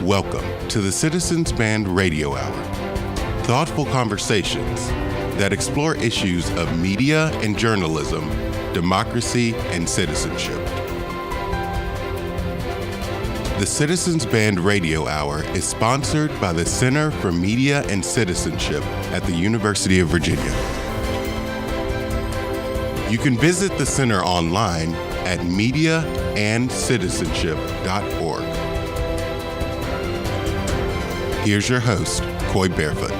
Welcome to the Citizens Band Radio Hour. Thoughtful conversations that explore issues of media and journalism, democracy and citizenship. The Citizens Band Radio Hour is sponsored by the Center for Media and Citizenship at the University of Virginia. You can visit the center online at mediaandcitizenship.org. Here's your host, Coy Barefoot.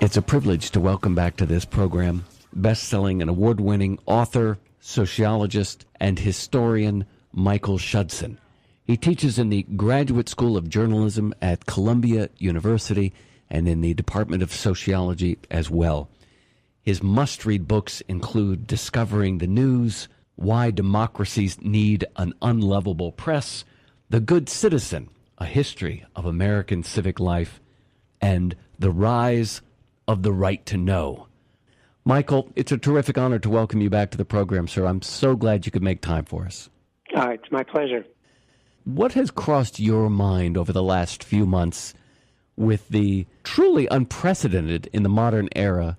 It's a privilege to welcome back to this program best-selling and award-winning author, sociologist, and historian Michael Schudson. He teaches in the Graduate School of Journalism at Columbia University and in the Department of Sociology as well. His must-read books include Discovering the News, Why Democracies Need an Unlovable Press, The Good Citizen, A History of American Civic Life, and The Rise of the Right to Know. Michael, it's a terrific honor to welcome you back to the program, sir. I'm so glad you could make time for us. It's my pleasure. What has crossed your mind over the last few months with the truly unprecedented in the modern era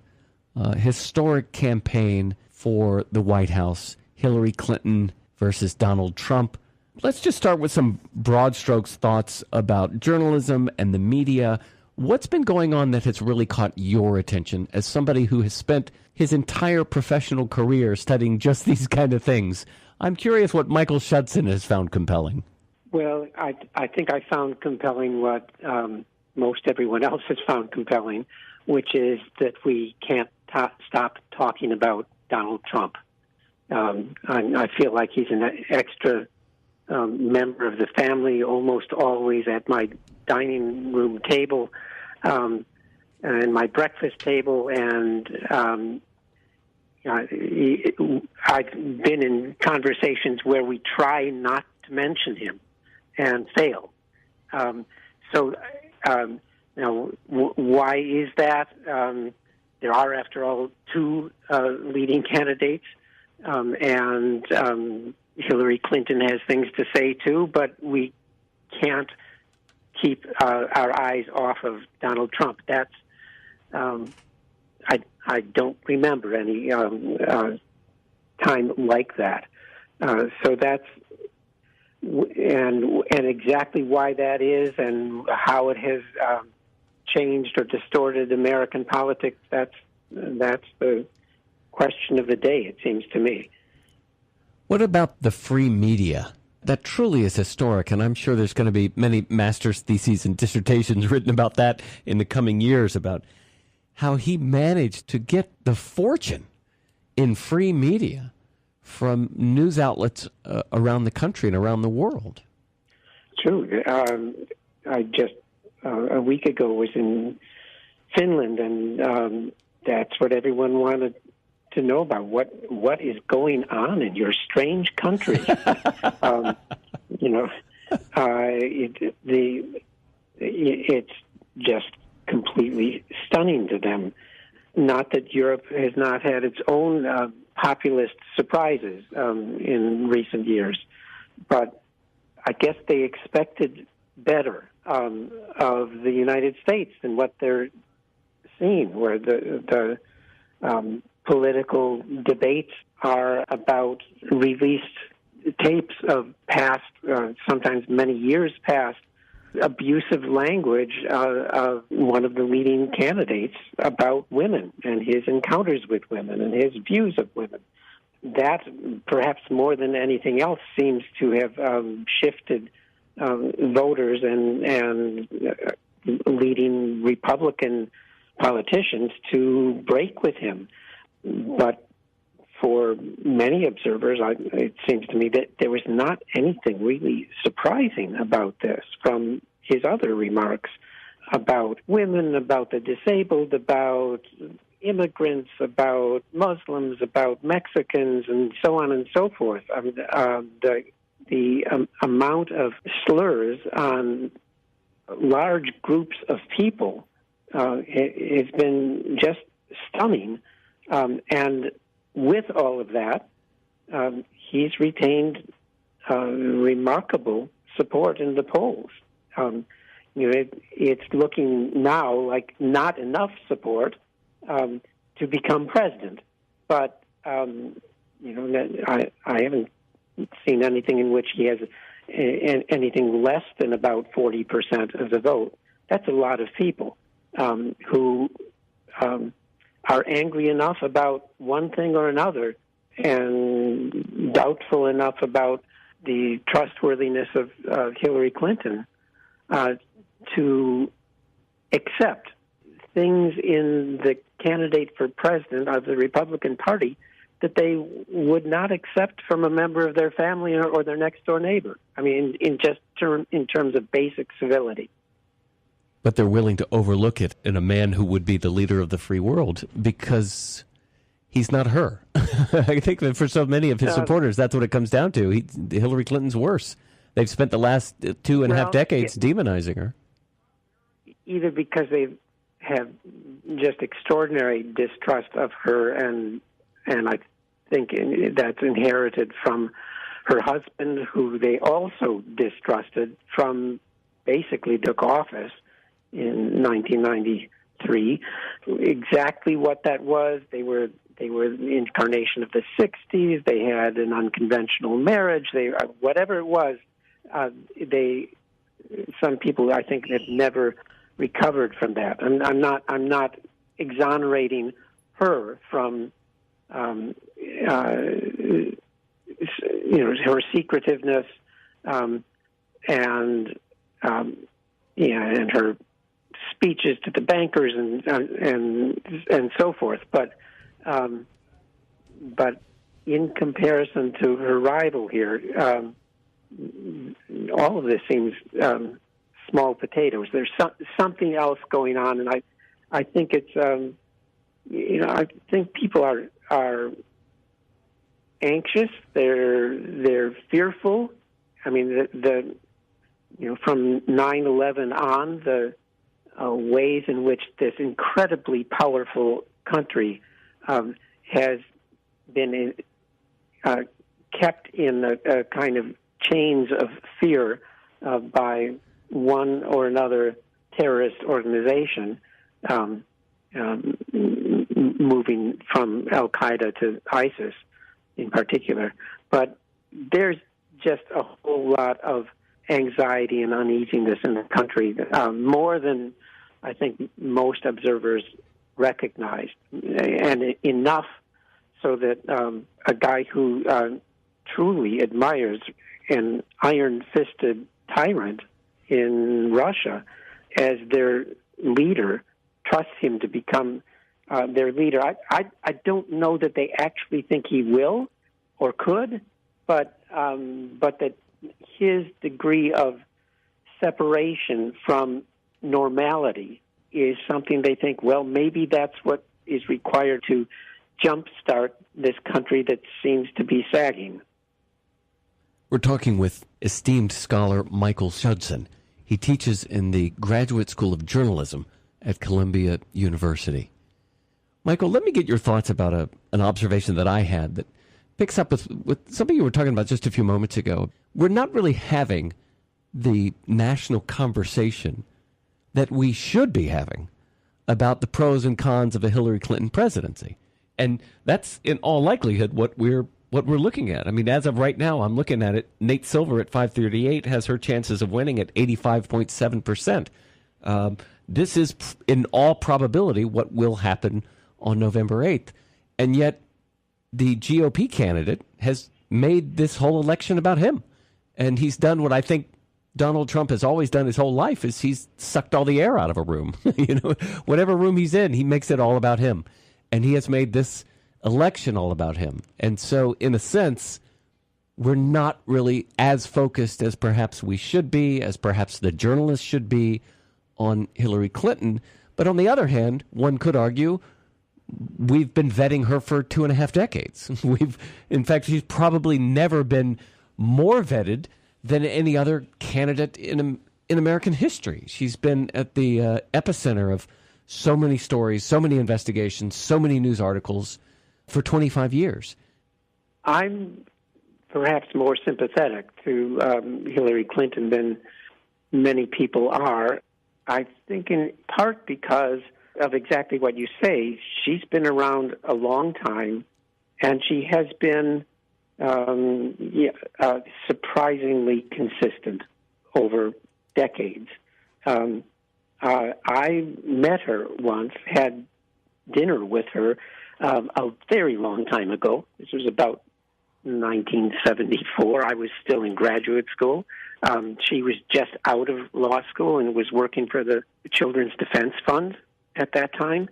historic campaign for the White House, Hillary Clinton versus Donald Trump? Let's just start with some broad strokes thoughts about journalism and the media. What's been going on that has really caught your attention as somebody who has spent his entire professional career studying just these kind of things? I'm curious what Michael Schudson has found compelling. Well, I think I found compelling what most everyone else has found compelling, which is that we can't stop talking about Donald Trump. I feel like he's an extra member of the family, almost always at my dining room table and my breakfast table, and I've been in conversations where we try not to mention him and fail. Why is that? There are, after all, two leading candidates, and Hillary Clinton has things to say too, but we can't keep our eyes off of Donald Trump. That's I don't remember any time like that. So that's and exactly why that is, and how it has changed or distorted American politics. That's the question of the day, it seems to me. What about the free media? That truly is historic, and I'm sure there's going to be many master's theses and dissertations written about that in the coming years, about how he managed to get the fortune in free media from news outlets around the country and around the world. True. I just a week ago was in Finland, and that's what everyone wanted to know about. What is going on in your strange country? It's just completely stunning to them. Not that Europe has not had its own populist surprises in recent years, but I guess they expected better of the United States than what they're seeing, where the political debates are about released tapes of past, sometimes many years past, abusive language of one of the leading candidates about women and his encounters with women and his views of women. That, perhaps more than anything else, seems to have shifted voters and leading Republican politicians to break with him. But for many observers, it seems to me that there was not anything really surprising about this from his other remarks about women, about the disabled, about immigrants, about Muslims, about Mexicans, and so on and so forth. The amount of slurs on large groups of people has been just stunning. And with all of that, he's retained remarkable support in the polls. It's looking now like not enough support to become president, but I haven't seen anything in which he has anything less than about 40% of the vote. That's a lot of people who are angry enough about one thing or another and doubtful enough about the trustworthiness of Hillary Clinton to accept things in the candidate for president of the Republican Party that they would not accept from a member of their family or their next-door neighbor. I mean, in terms of basic civility. But they're willing to overlook it in a man who would be the leader of the free world because he's not her. I think that for so many of his supporters, that's what it comes down to. Hillary Clinton's worse. They've spent the last 2.5 decades demonizing her. Either because they have just extraordinary distrust of her, and I think that's inherited from her husband, who they also distrusted from basically took office in 1993. Exactly what that was, they were the incarnation of the 60s. They had an unconventional marriage. Whatever it was, some people I think have never recovered from that. I'm not exonerating her from her secretiveness and her speeches to the bankers and so forth, but in comparison to her rival here, all of this seems small potatoes. There's something else going on, and I think it's I think people are anxious. They're fearful. I mean, from 9/11 on, the ways in which this incredibly powerful country has been kept in a kind of chains of fear by one or another terrorist organization, moving from Al-Qaeda to ISIS in particular. But there's just a whole lot of anxiety and uneasiness in the country, more than I think most observers recognized, and enough so that a guy who truly admires an iron-fisted tyrant in Russia as their leader trusts him to become their leader. I don't know that they actually think he will or could, but that his degree of separation from normality is something they think, well, maybe that's what is required to jumpstart this country that seems to be sagging. We're talking with esteemed scholar Michael Schudson. He teaches in the Graduate School of Journalism at Columbia University. Michael, let me get your thoughts about an observation that I had that picks up with something you were talking about just a few moments ago. We're not really having the national conversation that we should be having about the pros and cons of a Hillary Clinton presidency. And that's in all likelihood what we're looking at. I mean, as of right now, I'm looking at it. Nate Silver at 538 has her chances of winning at 85.7%. This is, in all probability, what will happen on November 8th. And yet, the GOP candidate has made this whole election about him. And he's done what I think Donald Trump has always done his whole life, is he's sucked all the air out of a room. Whatever room he's in, he makes it all about him. And he has made this election all about him. And so, in a sense, we're not really as focused as perhaps we should be, as perhaps the journalists should be, on Hillary Clinton. But on the other hand, one could argue we've been vetting her for 2.5 decades. In fact, she's probably never been more vetted than any other candidate in American history. She's been at the epicenter of so many stories, so many investigations, so many news articles for 25 years. I'm perhaps more sympathetic to Hillary Clinton than many people are. I think in part because of exactly what you say. She's been around a long time, and she has been surprisingly consistent over decades. I met her once, had dinner with her a very long time ago. This was about 1974. I was still in graduate school. She was just out of law school and was working for the Children's Defense Fund at that time.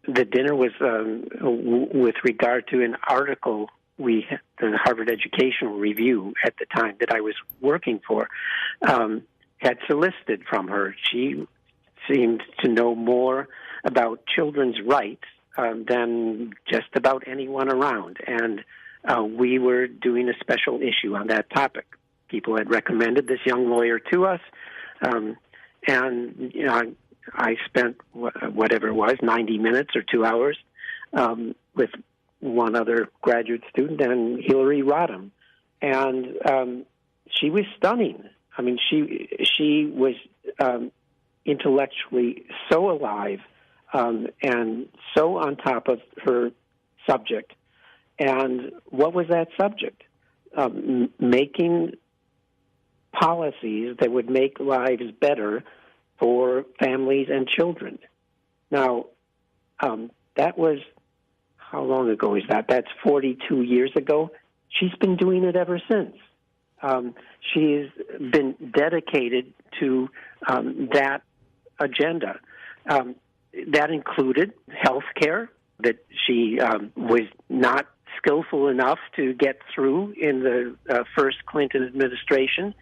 The dinner was with regard to an article the Harvard Educational Review at the time that I was working for had solicited from her. She seemed to know more about children's rights than just about anyone around, and we were doing a special issue on that topic. People had recommended this young lawyer to us, and I spent whatever it was, 90 minutes or 2 hours with one other graduate student and Hillary Rodham, and she was stunning. I mean, she was intellectually so alive and so on top of her subject. And what was that subject? Making policies that would make lives better for families and children. Now, that was, how long ago is that? That's 42 years ago. She's been doing it ever since. She's been dedicated to that agenda. That included health care, that she was not skillful enough to get through in the first Clinton administration,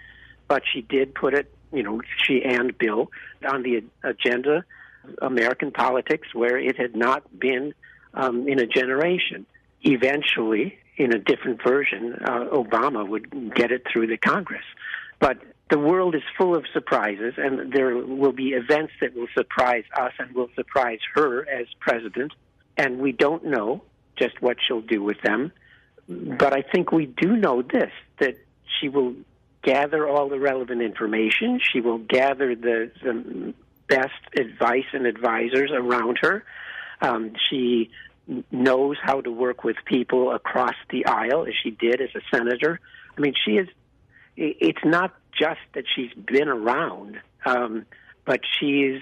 but she did put it, she and Bill, on the agenda of American politics where it had not been in a generation. Eventually, in a different version, Obama would get it through the Congress. But the world is full of surprises, and there will be events that will surprise us and will surprise her as president, and we don't know just what she'll do with them. But I think we do know this, that she will gather all the relevant information. She will gather the best advice and advisors around her. She knows how to work with people across the aisle, as she did as a senator. I mean, it's not just that she's been around, but she's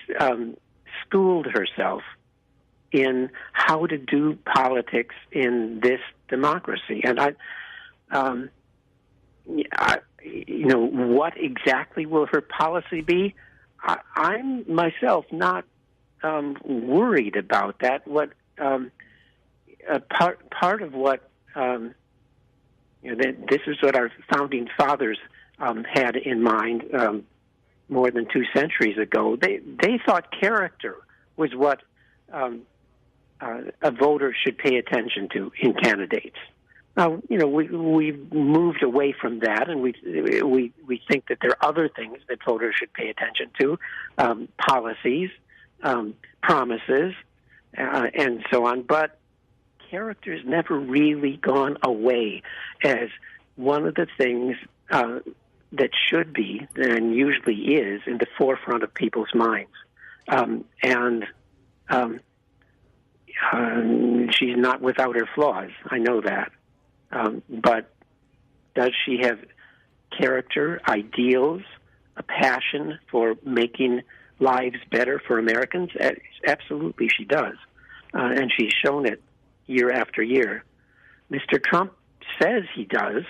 schooled herself in how to do politics in this democracy. And what exactly will her policy be? I'm myself not worried about that. What part of what this is what our founding fathers had in mind more than 2 centuries ago. They thought character was what a voter should pay attention to in candidates. Now, we've moved away from that, and we think that there are other things that voters should pay attention to, policies, promises, and so on. But character has never really gone away as one of the things that should be, and usually is, in the forefront of people's minds. She's not without her flaws. I know that. But does she have character, ideals, a passion for making lives better for Americans? Absolutely she does. And she's shown it year after year. Mr. Trump says he does,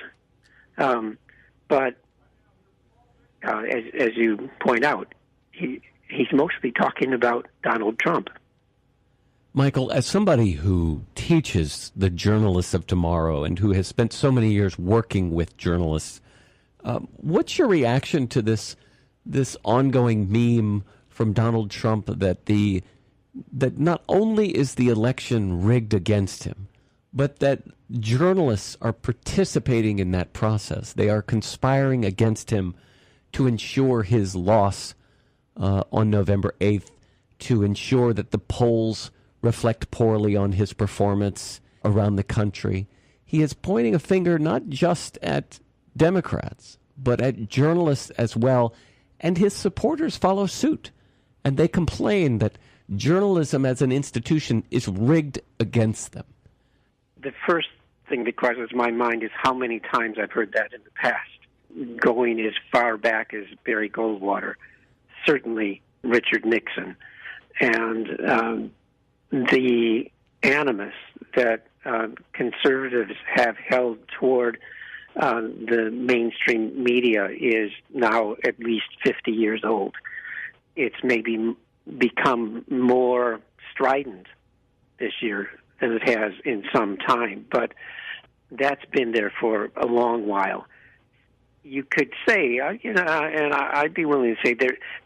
but as you point out, he's mostly talking about Donald Trump. Michael, as somebody who teaches the journalists of tomorrow and who has spent so many years working with journalists, what's your reaction to this ongoing meme from Donald Trump that not only is the election rigged against him, but that journalists are participating in that process? They are conspiring against him to ensure his loss on November 8th, to ensure that the polls reflect poorly on his performance around the country. he is pointing a finger not just at Democrats, but at journalists as well, and his supporters follow suit. And they complain that journalism as an institution is rigged against them. The first thing that crosses my mind is how many times I've heard that in the past, going as far back as Barry Goldwater, certainly Richard Nixon, and the animus that conservatives have held toward the mainstream media is now at least 50 years old. It's maybe become more strident this year than it has in some time, but that's been there for a long while. You could say, and I'd be willing to say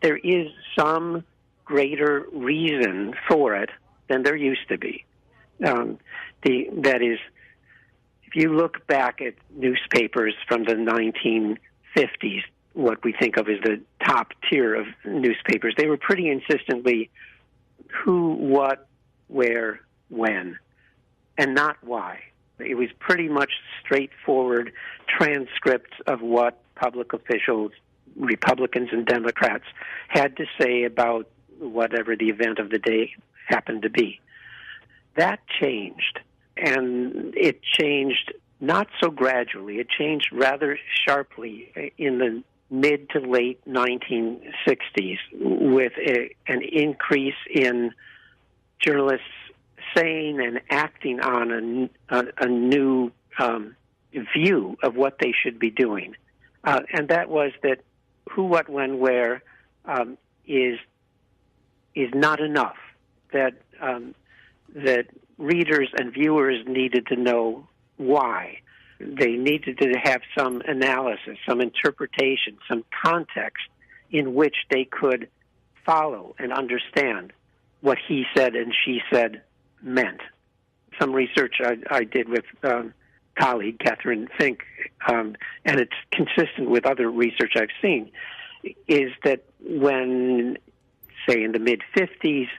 there is some greater reason for it than there used to be. That is, if you look back at newspapers from the 1950s, what we think of as the top tier of newspapers, they were pretty insistently who, what, where, when, and not why. It was pretty much straightforward transcripts of what public officials, Republicans and Democrats, had to say about whatever the event of the day happened to be. That changed, and it changed not so gradually. It changed rather sharply in the mid to late 1960s with an increase in journalists saying and acting on a new view of what they should be doing. And that was that who, what, when, where is not enough. That readers and viewers needed to know why. They needed to have some analysis, some interpretation, some context in which they could follow and understand what he said and she said meant. Some research I did with colleague Catherine Fink, and it's consistent with other research I've seen, is that when, say, in the mid-50s,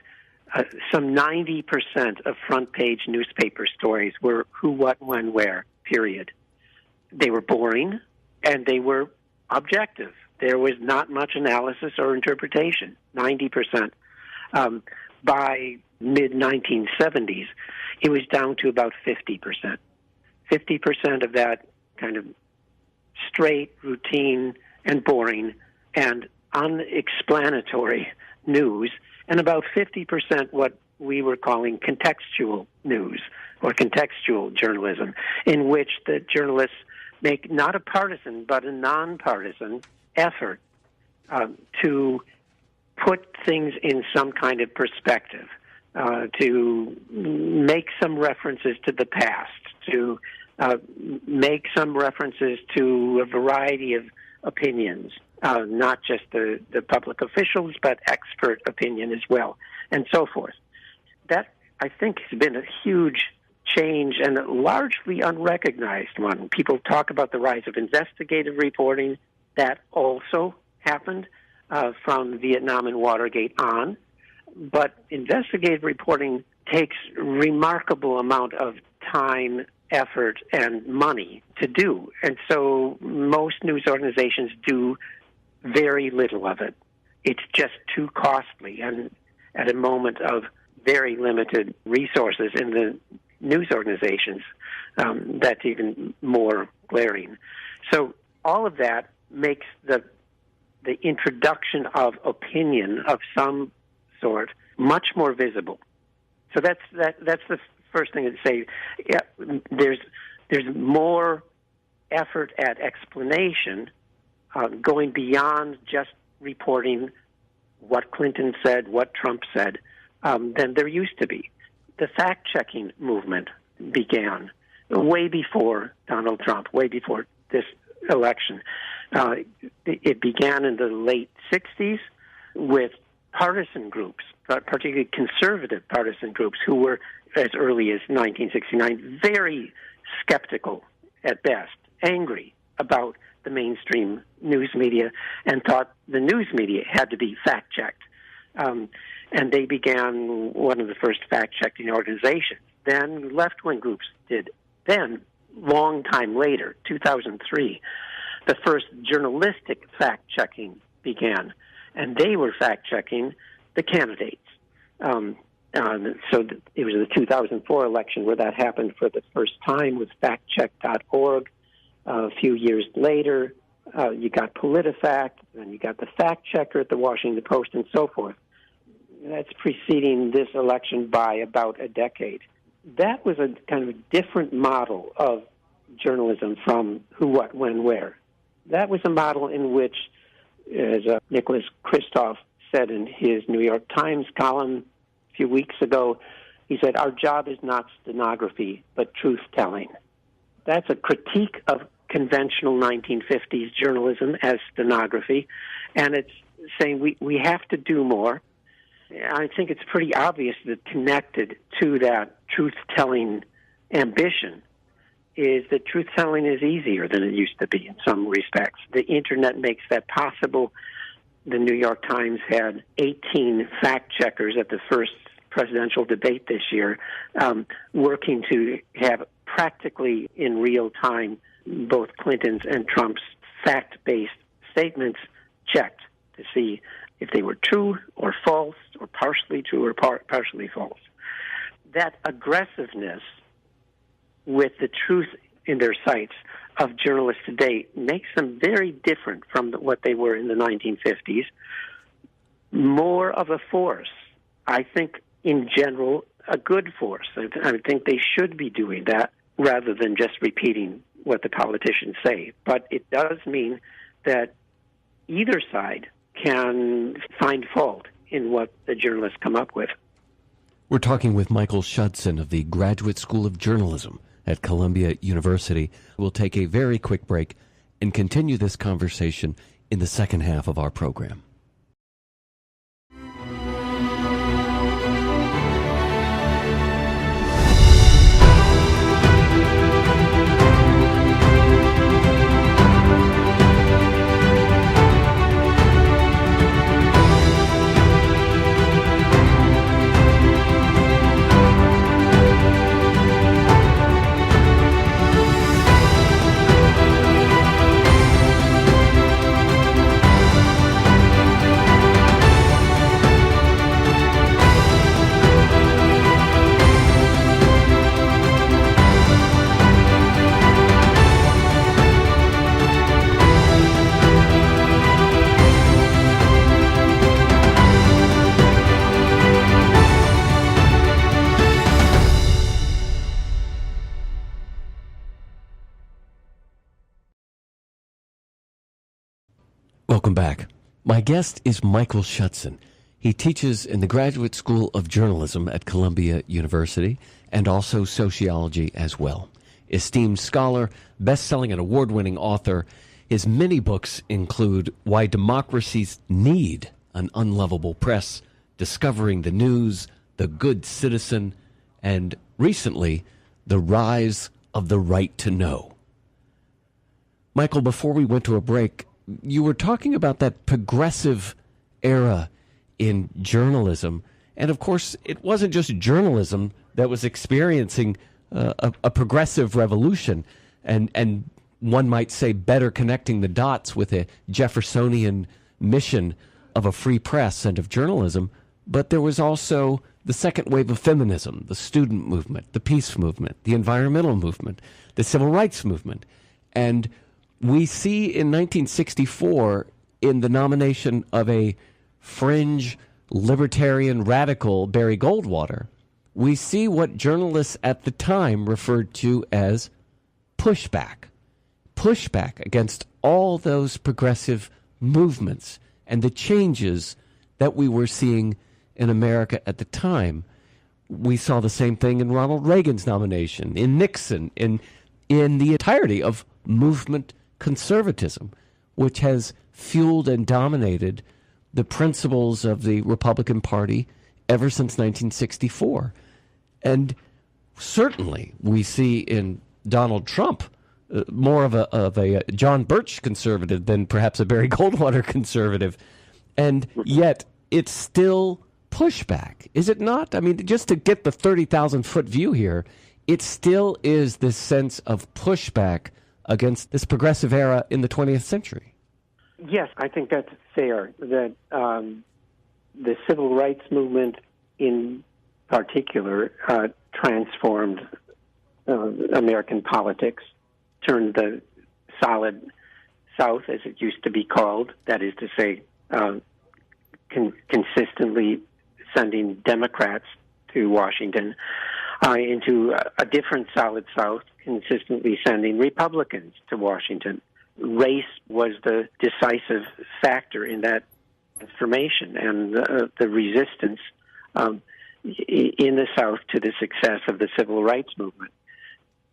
some 90% of front-page newspaper stories were who, what, when, where, period. They were boring, and they were objective. There was not much analysis or interpretation, 90%. By mid-1970s, it was down to about 50%. 50% of that kind of straight, routine, and boring, and unexplanatory news, and about 50% what we were calling contextual news or contextual journalism, in which the journalists make not a partisan but a nonpartisan effort to put things in some kind of perspective, to make some references to the past, to make some references to a variety of opinions, not just the public officials, but expert opinion as well, and so forth. That, I think, has been a huge change and a largely unrecognized one. People talk about the rise of investigative reporting. That also happened from Vietnam and Watergate on. But investigative reporting takes remarkable amount of time, effort, and money to do. And so most news organizations do very little of it. It's just too costly. And at a moment of very limited resources in the news organizations, that's even more glaring. So all of that makes the introduction of opinion of some sort much more visible. So that's the first thing to say. Yeah, there's more effort at explanation, going beyond just reporting what Clinton said, what Trump said, than there used to be. The fact-checking movement began way before Donald Trump, way before this election. It began in the late 60s with partisan groups, particularly conservative partisan groups, who were, as early as 1969, very skeptical at best, angry about the mainstream news media, and thought the news media had to be fact-checked. And they began one of the first fact-checking organizations. Then left-wing groups did. Then long time later, 2003, the first journalistic fact-checking began, and they were fact-checking the candidates. It was the 2004 election where that happened for the first time with factcheck.org. A few years later, you got PolitiFact, and you got the fact checker at the Washington Post, and so forth. That's preceding this election by about a decade. That was a kind of different model of journalism from who, what, when, where. That was a model in which, as Nicholas Kristof said in his New York Times column a few weeks ago, he said, "Our job is not stenography, but truth-telling." That's a critique of conventional 1950s journalism as stenography, and it's saying we have to do more. I think it's pretty obvious that connected to that truth-telling ambition is that truth-telling is easier than it used to be in some respects. The Internet makes that possible. The New York Times had 18 fact-checkers at the first presidential debate this year, working to have practically in real time both Clinton's and Trump's fact-based statements checked to see if they were true or false or partially true or partially false. That aggressiveness with the truth in their sights of journalists today makes them very different from what they were in the 1950s. More of a force, I think, in general, a good force. I think they should be doing that rather than just repeating what the politicians say. But it does mean that either side can find fault in what the journalists come up with. We're talking with Michael Schudson of the Graduate School of Journalism at Columbia University. We'll take a very quick break and continue this conversation in the second half of our program. Welcome back. My guest is Michael Schudson. He teaches in the Graduate School of Journalism at Columbia University and also sociology as well. Esteemed scholar, best-selling and award-winning author, his many books include Why Democracies Need an Unlovable Press, Discovering the News, The Good Citizen, and recently, The Rise of the Right to Know. Michael, before we went to a break, you were talking about that progressive era in journalism. And of course, it wasn't just journalism that was experiencing a progressive revolution. And one might say better connecting the dots with a Jeffersonian mission of a free press and of journalism. But there was also the second wave of feminism, the student movement, the peace movement, the environmental movement, the civil rights movement. And we see in 1964, in the nomination of a fringe libertarian radical, Barry Goldwater, we see what journalists at the time referred to as pushback. Pushback against all those progressive movements and the changes that we were seeing in America at the time. We saw the same thing in Ronald Reagan's nomination, in Nixon, in the entirety of movement conservatism, which has fueled and dominated the principles of the Republican Party ever since 1964. And certainly we see in Donald Trump more of a John Birch conservative than perhaps a Barry Goldwater conservative. And yet it's still pushback, is it not? I mean, just to get the 30,000-foot view here, it still is this sense of pushback against this progressive era in the 20th century. Yes, I think that's fair, that the civil rights movement in particular transformed American politics, turned the solid South, as it used to be called, that is to say, consistently sending Democrats to Washington, into a different solid South, consistently sending Republicans to Washington. Race was the decisive factor in that transformation and the resistance in the South to the success of the civil rights movement.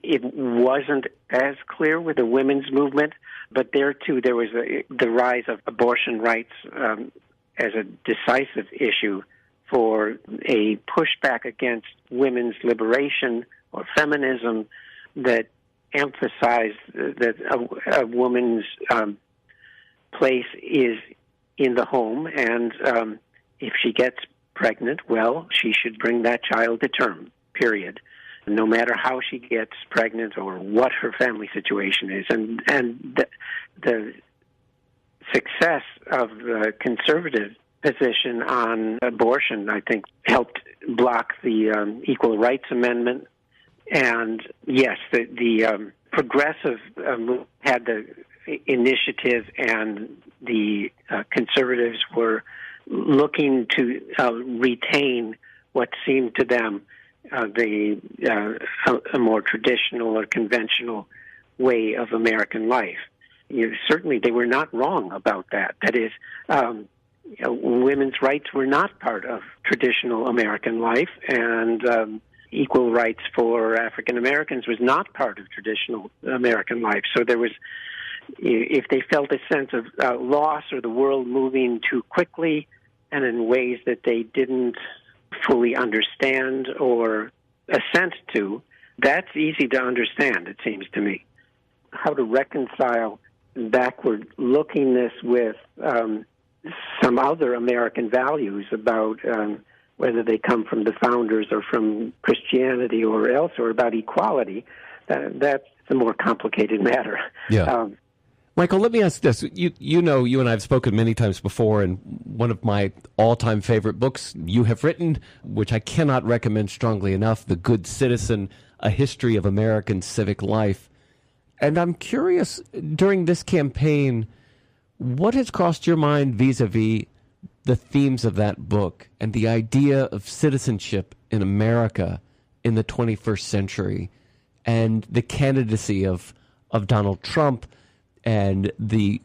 It wasn't as clear with the women's movement, but there, too, there was the rise of abortion rights as a decisive issue for a pushback against women's liberation or feminism that emphasized that a woman's place is in the home, and if she gets pregnant, well, she should bring that child to term, period, no matter how she gets pregnant or what her family situation is. And the success of the conservative position on abortion, I think, helped block the Equal Rights Amendment. And yes, the progressive had the initiative, and the conservatives were looking to retain what seemed to them a more traditional or conventional way of American life. Certainly, they were not wrong about that. That is, women's rights were not part of traditional American life, and equal rights for African Americans was not part of traditional American life. So there was, if they felt a sense of loss or the world moving too quickly and in ways that they didn't fully understand or assent to, that's easy to understand, it seems to me. How to reconcile backward-lookingness with some other American values about whether they come from the founders or from Christianity or else, or about equality, that's a more complicated matter. Yeah. Michael, let me ask this. You know, you and I have spoken many times before, and one of my all-time favorite books you have written, which I cannot recommend strongly enough, The Good Citizen, A History of American Civic Life. And I'm curious, during this campaign, what has crossed your mind vis-a-vis the themes of that book and the idea of citizenship in America in the 21st century, and the candidacy of Donald Trump, and the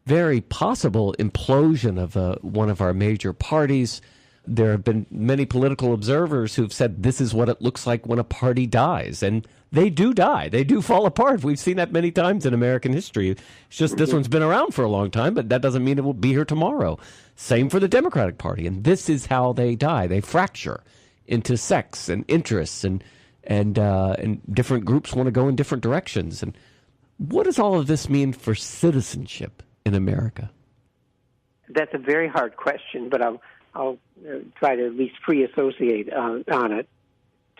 very possible implosion of one of our major parties? There have been many political observers who've said this is what it looks like when a party dies. And they do die. They do fall apart. We've seen that many times in American history. It's just this one's been around for a long time, but that doesn't mean it will be here tomorrow. Same for the Democratic Party. And this is how they die. They fracture into sects and interests, and different groups want to go in different directions. And what does all of this mean for citizenship in America? That's a very hard question, but I'll try to at least free associate on it.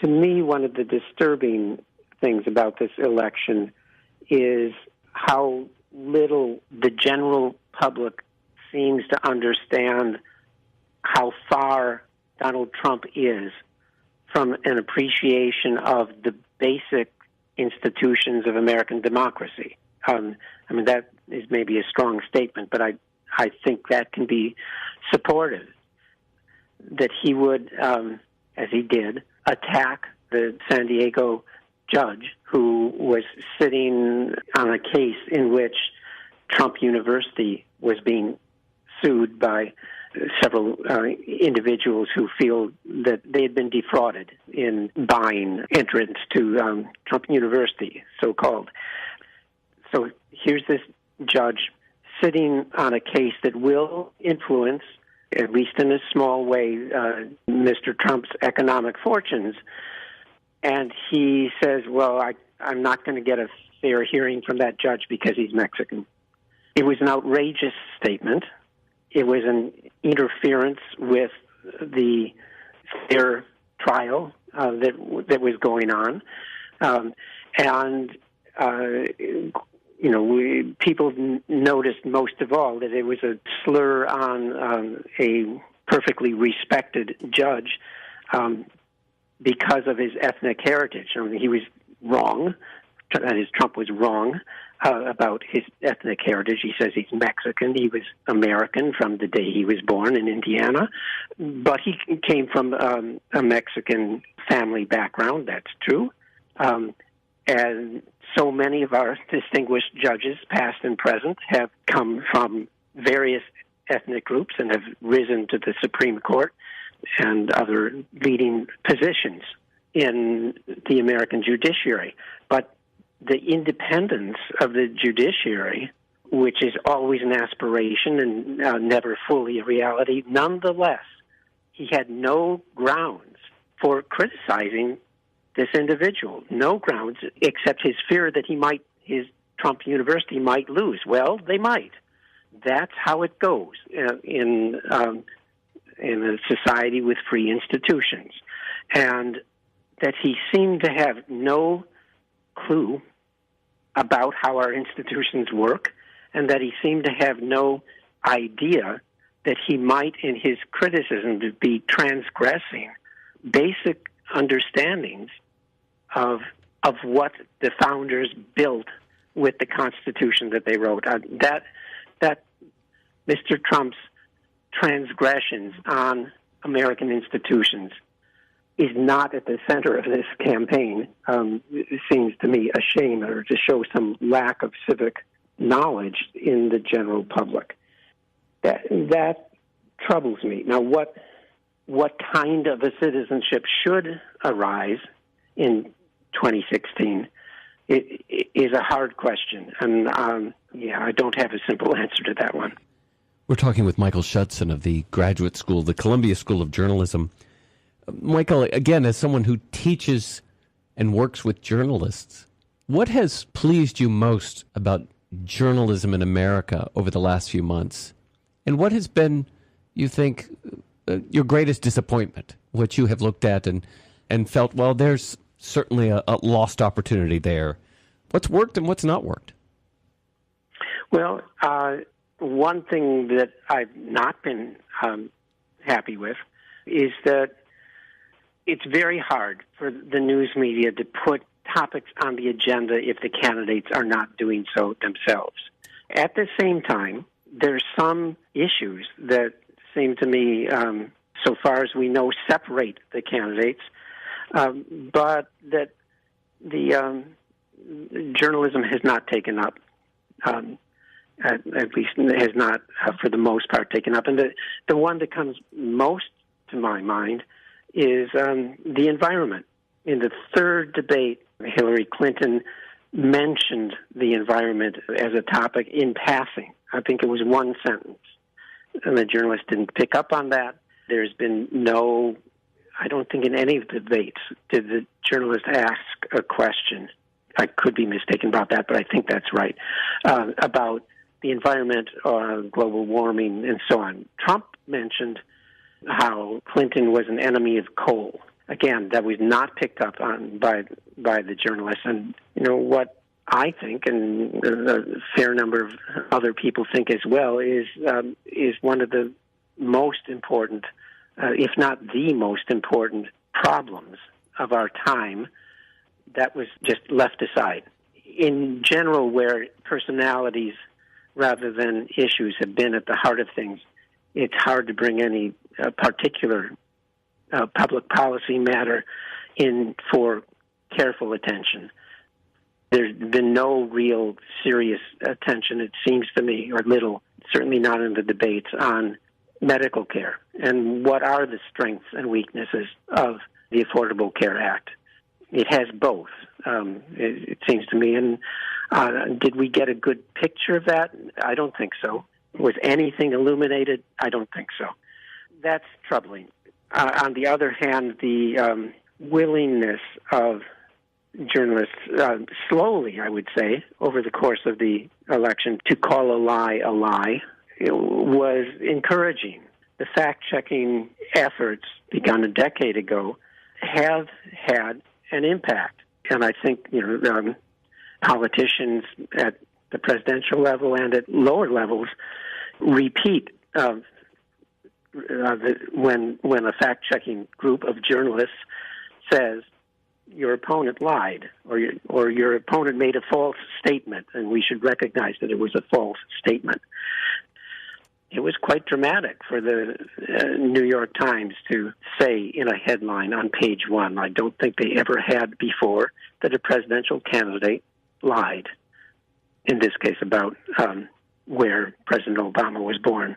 To me, one of the disturbing things about this election is how little the general public seems to understand how far Donald Trump is from an appreciation of the basic institutions of American democracy. I mean, that is maybe a strong statement, but I think that can be supported. That he would, as he did, attack the San Diego judge who was sitting on a case in which Trump University was being sued by several individuals who feel that they had been defrauded in buying entrance to Trump University, so-called. So here's this judge sitting on a case that will influence, at least in a small way, Mr. Trump's economic fortunes. And he says, well, I'm not going to get a fair hearing from that judge because he's Mexican. It was an outrageous statement. It was an interference with the fair trial that was going on. And people noticed most of all that it was a slur on a perfectly respected judge because of his ethnic heritage. I mean, he was wrong, that is, Trump was wrong about his ethnic heritage. He says he's Mexican. He was American from the day he was born in Indiana, but he came from a Mexican family background. That's true. And so many of our distinguished judges, past and present, have come from various ethnic groups and have risen to the Supreme Court and other leading positions in the American judiciary. But the independence of the judiciary, which is always an aspiration and never fully a reality, nonetheless, he had no grounds for criticizing this individual. No grounds except his fear that his Trump University might lose. Well, they might. That's how it goes in a society with free institutions. And that he seemed to have no clue about how our institutions work, and that he seemed to have no idea that he might, in his criticism, be transgressing basic understandings of what the founders built with the Constitution that they wrote. That Mr. Trump's transgressions on American institutions is not at the center of this campaign. It seems to me a shame, or to show some lack of civic knowledge in the general public. That troubles me. Now, what kind of a citizenship should arise in 2016 is a hard question, and I don't have a simple answer to that one. We're talking with Michael Schudson of the Graduate School, the Columbia School of Journalism. Michael, again, as someone who teaches and works with journalists, what has pleased you most about journalism in America over the last few months? And what has been, you think, your greatest disappointment, what you have looked at and felt, well, there's certainly a lost opportunity there? What's worked and what's not worked? Well, one thing that I've not been happy with is that it's very hard for the news media to put topics on the agenda if the candidates are not doing so themselves. At the same time, there's some issues that seem to me, so far as we know, separate the candidates, but that the journalism has not taken up, at least has not, for the most part, taken up. And the one that comes most to my mind is the environment. In the third debate, Hillary Clinton mentioned the environment as a topic in passing. I think it was one sentence. And the journalist didn't pick up on that. There's been I don't think in any of the debates did the journalist ask a question. I could be mistaken about that, but I think that's right, about the environment, global warming, and so on. Trump mentioned how Clinton was an enemy of coal. Again, that was not picked up on by the journalists. And, what I think, and a fair number of other people think as well, is one of the most important, if not the most important, problems of our time that was just left aside. In general, where personalities rather than issues have been at the heart of things, it's hard to bring any particular public policy matter in for careful attention. There's been no real serious attention, it seems to me, or little, certainly not in the debates, on medical care and what are the strengths and weaknesses of the Affordable Care Act. It has both, it seems to me. And did we get a good picture of that? I don't think so. Was anything illuminated? I don't think so. That's troubling. On the other hand, the willingness of journalists, slowly, I would say, over the course of the election, to call a lie, was encouraging. The fact-checking efforts begun a decade ago have had an impact. And I think, politicians at the presidential level and at lower levels repeat when a fact-checking group of journalists says your opponent lied or your opponent made a false statement, and we should recognize that it was a false statement. It was quite dramatic for the New York Times to say in a headline on page 1, I don't think they ever had before, that a presidential candidate lied, in this case about where President Obama was born.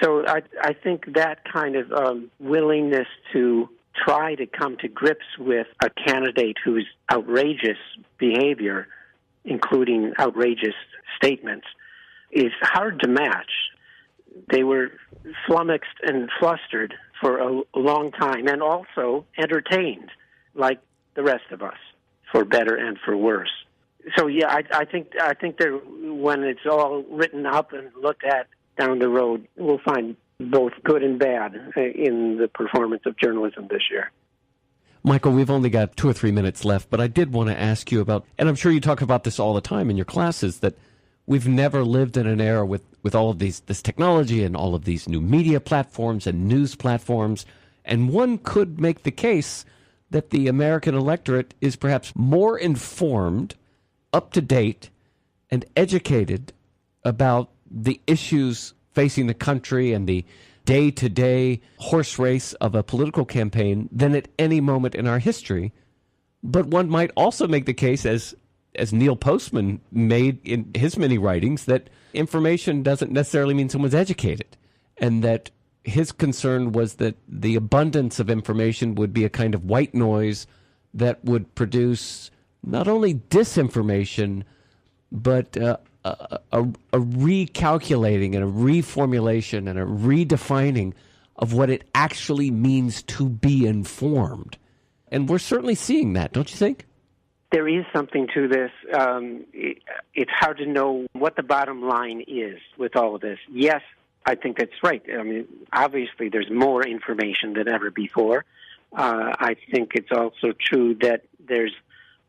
So I think that kind of willingness to try to come to grips with a candidate whose outrageous behavior, including outrageous statements, is hard to match. They were flummoxed and flustered for a long time, and also entertained, like the rest of us, for better and for worse. So yeah, I think there, when it's all written up and looked at down the road, we'll find both good and bad in the performance of journalism this year. Michael, we've only got 2 or 3 minutes left, but I did want to ask you about, and I'm sure you talk about this all the time in your classes, that we've never lived in an era with all of this technology and all of these new media platforms and news platforms, and one could make the case that the American electorate is perhaps more informed, up to date, and educated about the issues facing the country and the day-to-day horse race of a political campaign than at any moment in our history. But one might also make the case, as Neil Postman made in his many writings, that information doesn't necessarily mean someone's educated, and that his concern was that the abundance of information would be a kind of white noise that would produce not only disinformation, but a recalculating and a reformulation and a redefining of what it actually means to be informed. And we're certainly seeing that, don't you think? There is something to this. It's hard to know what the bottom line is with all of this. Yes, I think that's right. I mean, obviously there's more information than ever before. I think it's also true that there's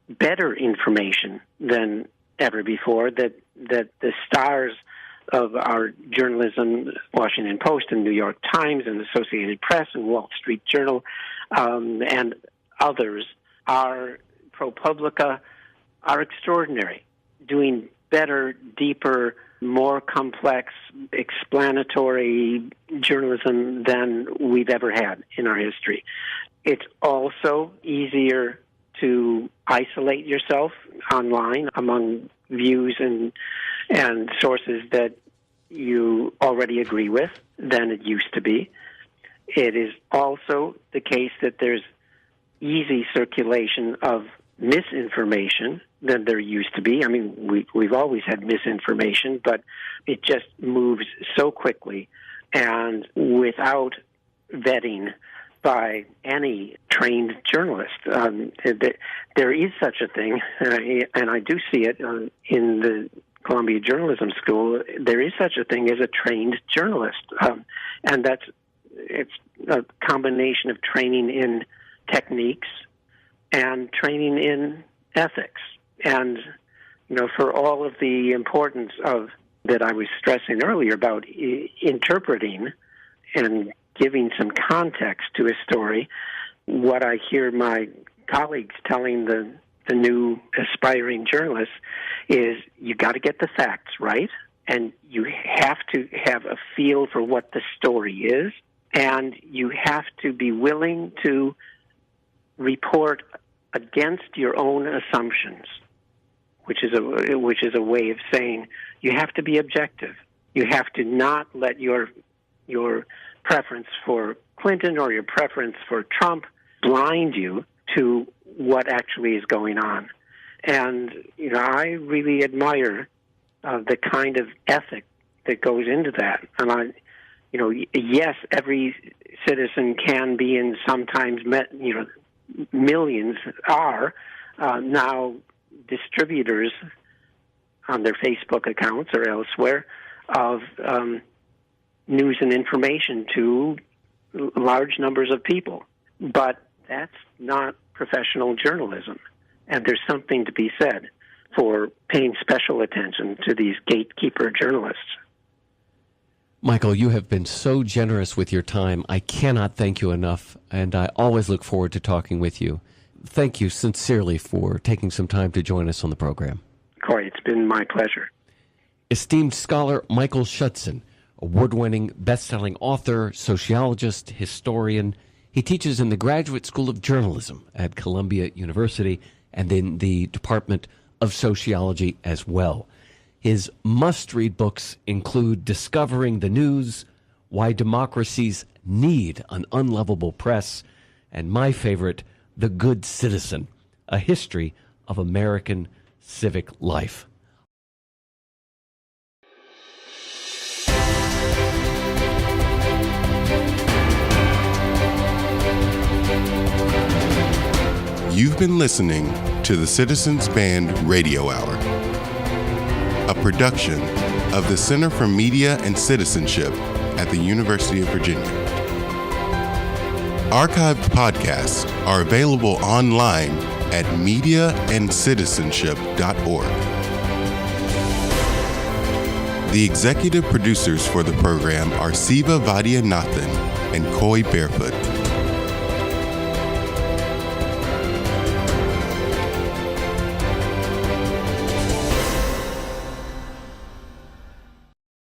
better information than ever before, that the stars of our journalism, Washington Post and New York Times and Associated Press and Wall Street Journal and others, are ProPublica, are extraordinary, doing better, deeper, more complex, explanatory journalism than we've ever had in our history. It's also easier to isolate yourself online among views and sources that you already agree with than it used to be. It is also the case that there's easy circulation of misinformation than there used to be. I mean, we've always had misinformation, but it just moves so quickly and without vetting by any trained journalist. There is such a thing, and I do see it in the Columbia Journalism School. There is such a thing as a trained journalist, and it's a combination of training in techniques and training in ethics. And for all of the importance of that I was stressing earlier about interpreting and giving some context to a story, what I hear my colleagues telling the new aspiring journalists is you got to get the facts right, and you have to have a feel for what the story is, and you have to be willing to report against your own assumptions, which is a way of saying you have to be objective. You have to not let your preference for Clinton or your preference for Trump blind you to what actually is going on. And, I really admire the kind of ethic that goes into that. And yes, every citizen can be, and sometimes, millions are now distributors on their Facebook accounts or elsewhere of news and information to large numbers of people. But that's not professional journalism. And there's something to be said for paying special attention to these gatekeeper journalists. Michael, you have been so generous with your time. I cannot thank you enough, and I always look forward to talking with you. Thank you sincerely for taking some time to join us on the program. Coy, it's been my pleasure. Esteemed scholar Michael Schudson, award-winning, best-selling author, sociologist, historian. He teaches in the Graduate School of Journalism at Columbia University and in the Department of Sociology as well. His must-read books include Discovering the News, Why Democracies Need an Unlovable Press, and my favorite, The Good Citizen, A History of American Civic Life. You've been listening to the Citizens Band Radio Hour, a production of the Center for Media and Citizenship at the University of Virginia. Archived podcasts are available online at mediaandcitizenship.org. The executive producers for the program are Siva Vaidyanathan and Coy Barefoot.